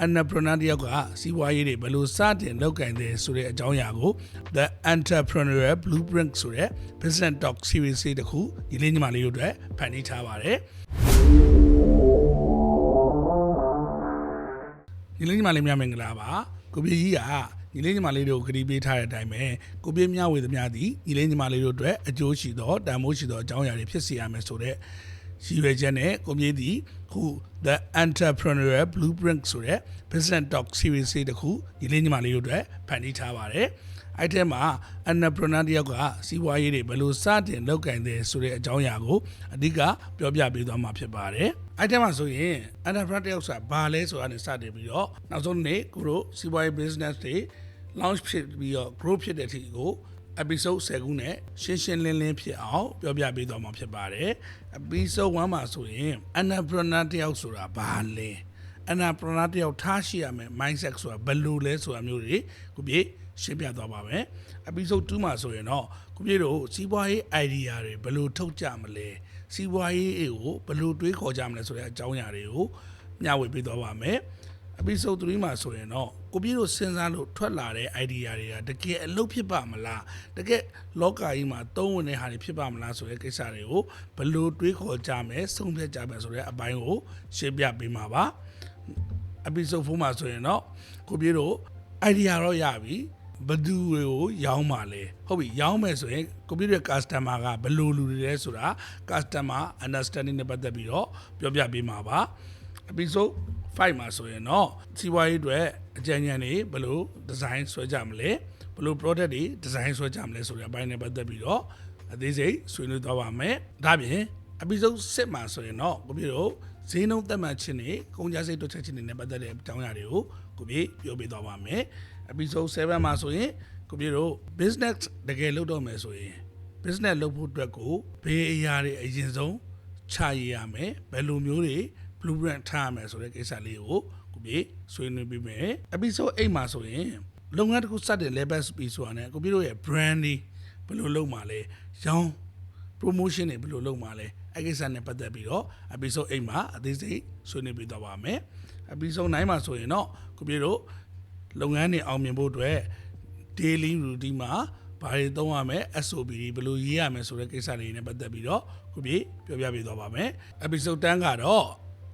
entrepreneur တယောက်ကစီးပွားရေးတွေဘယ်လိုစတင်လုပ်ကိုင်တယ်ဆိုတဲ့အကြောင်းအရာကို The Entrepreneurial Blueprint ဆိုတဲ့ Business Talk Series တစ်ခုဒီလေးညီမလေးတို့အတွက်ဖန်တီးထားပါတယ်ဒီလေးညီမလေးများမင်္ဂလာပါကိုပြည့်ကြီးကညီလေးညီမလေးတို့ခရီးပေးထားတဲ့အတိုင်းပဲကိုပြည့်မြဝေသမျှသည်ညီလေးညီမလေးတို့အတွက်အကျိုးရှိသောတန်ဖိုးရှိသောအကြောင်းအရာတွေဖြစ်စေရမယ်ဆိုတဲ့ရည်ရွယ်ချက်နဲ့ကိုမြေသည်ခု The Entrepreneurial Blueprint ဆိုတဲ့ Business Talk Series တစ်ခုညီလေးညီမလေးတို့အတွက်ဖန်တီးထားပါတယ်အဲ့ထဲမှာ entrepreneur တယောက်ကစီးပွားရေးတွေဘယ်လိုစတင်လုပ်ကိုင်တယ်ဆိုတဲ့အကြောင်းအရာကိုအဓိကပြောပြပေးသွားမှာဖြစ်ပါတယ်အဲ့ထဲမှာဆိုရင် entrepreneur တယောက်ဆိုတာဘာလဲဆိုတာနဲ့စတင်ပြီးတော့နောက်ဆုံးနေ့ကိုတို့စီးပွားရေး business တွေ launch ဖြစ်ပြီးတော့ grow ဖြစ်တဲ့အထိကို episode 10ခုနဲ့ရှင်းရှင်းလင်းလင်းဖြစ်အောင်ပြောပြပေးသွားမှာဖြစ်ပါတယ် episode 1မှာဆိုရင် entrepreneur တယောက်ဆိုတာဘာလဲ entrepreneur တယောက်ထားရှိရမယ် mindset ဆိုတာဘယ်လိုလဲဆိုတာမျိုးတွေကိုပြည့်ရှင်းပြသွားပါမယ် episode 2မှာဆိုရင်တော့ကိုပြည့်တို့စီးပွားရေး idea တွေဘယ်လိုထုတ်ကြမလဲစီးပွားရေးကိုဘယ်လိုတွေးခေါ်ကြမလဲဆိုတဲ့အကြောင်းအရာတွေကိုမျှဝေပေးသွားပါမယ် episode 3မှာဆိုရင်တော့ကိုပြည့်တို့စဉ်းစားလို့ထွက်လာတဲ့ idea တွေကတကယ်အလုပ်ဖြစ်ပါမလားတကယ်လောကကြီးမှာသုံးဝင်တဲ့ဟာတွေဖြစ်ပါမလားဆိုတဲ့ကိစ္စတွေကိုဘယ်လိုတွေးခေါ်ကြမယ်ဆုံးဖြတ်ကြမယ်ဆိုတဲ့အပိုင်းကိုရှင်းပြပေးမှာပါ episode 4မှာဆိုရင်တော့ကိုပြည့်တို့ idea တော့ရပြီဘယ်သူတွေကိုရောင်းပါလဲဟုတ်ပြီရောင်းမယ်ဆိုရင်ကွန်ပျူတာ customer ကဘယ်လိုလူတွေလဲဆိုတာ customer understanding နဲ့ပတ်သက်ပြီးတော့ပြောပြပေးမှာပါ episode 5မှာဆိုရင်တော့စီးပွားရေးအတွက်အကြံဉာဏ်တွေဘယ်လို design ဆွဲကြမလဲဘယ်လို product တွေ design ဆွဲကြမလဲဆိုတဲ့အပိုင်းနဲ့ပတ်သက်ပြီးတော့အသေးစိတ်ဆွေးနွေးသွားပါမယ်ဒါပြင် episode 6မှာဆိုရင်တော့ကွန်ပျူတာဈေးနှုန်းသက်မှတ်ခြင်းတွေကုန်ကျစရိတ်တွက်ချက်ခြင်းတွေနဲ့ပတ်သက်တဲ့အကြောင်းအရာတွေကိုကိုပြပြောပြသွားပါမယ် episode 7မှာဆိုရင်ကိုပြတို့ business တကယ်လုပ်တော့မယ်ဆိုရင် business လုပ်ဖို့အတွက်ကိုဘေးအရာတွေအရင်ဆုံးချရရမယ်ဘယ်လိုမျိုးတွေ blueprint ထားရမယ်ဆိုတဲ့ကိစ္စလေးကိုကိုပြဆွေးနွေးပေးမယ် episode 8မှာဆိုရင်လုပ်ငန်းတစ်ခုစတဲ့ level speed ဆိုတာနဲ့ကိုပြတို့ရဲ့ brand တွေဘယ်လိုလုပ်မှာလဲရောင်း promotion တွေဘယ်လိုလုပ်မှာလဲအဲ့ကိစ္စနဲ့ပတ်သက်ပြီးတော့ episode 8မှာအသေးစိတ်ဆွေးနွေးပေးသွားပါမယ် episode 9မှာဆိုရင်တော့ကိုပြတို့လုပ်ငန်းတွေအောင်မြင်ဖို့အတွက် daily routine မှာဘာတွေသုံးရမလဲ SOP တွေဘယ်လိုရေးရမလဲဆိုတဲ့ကိစ္စတွေနဲ့ပတ်သက်ပြီးတော့ကိုပြပြောပြပေးသွားပါမယ် episode 10ကတော့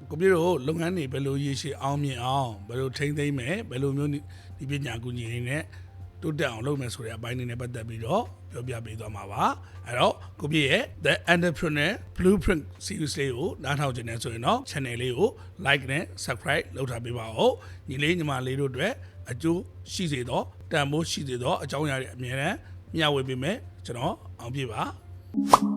ကိုပြတို့လုပ်ငန်းတွေဘယ်လိုရည်ရှိအောင်မြင်အောင်ဘယ်လိုထိန်းသိမ်းမယ်ဘယ်လိုမျိုးဒီပညာကူညီနေနဲ့တိုးတက်အောင်လုပ်မယ်ဆိုတဲ့အပိုင်းတွေနဲ့ပတ်သက်ပြီးတော့ပြောပြပေးသွားမှာပါအဲ့တော့ကိုပြရဲ့ The Entrepreneur Blueprint Series လေးကိုနားထောင်ကြနေဆိုရင်တော့ channel လေးကို like နဲ့ subscribe လုပ်ထားပေးပါဦးညီလေးညီမလေးတို့အတွက်အကျိုးရှိစေသောတန်ဖိုးရှိစေသောအကြောင်းအရာတွေအများနဲ့မျှဝေပေးမယ်ကျွန်တော်အောင်ပြပါ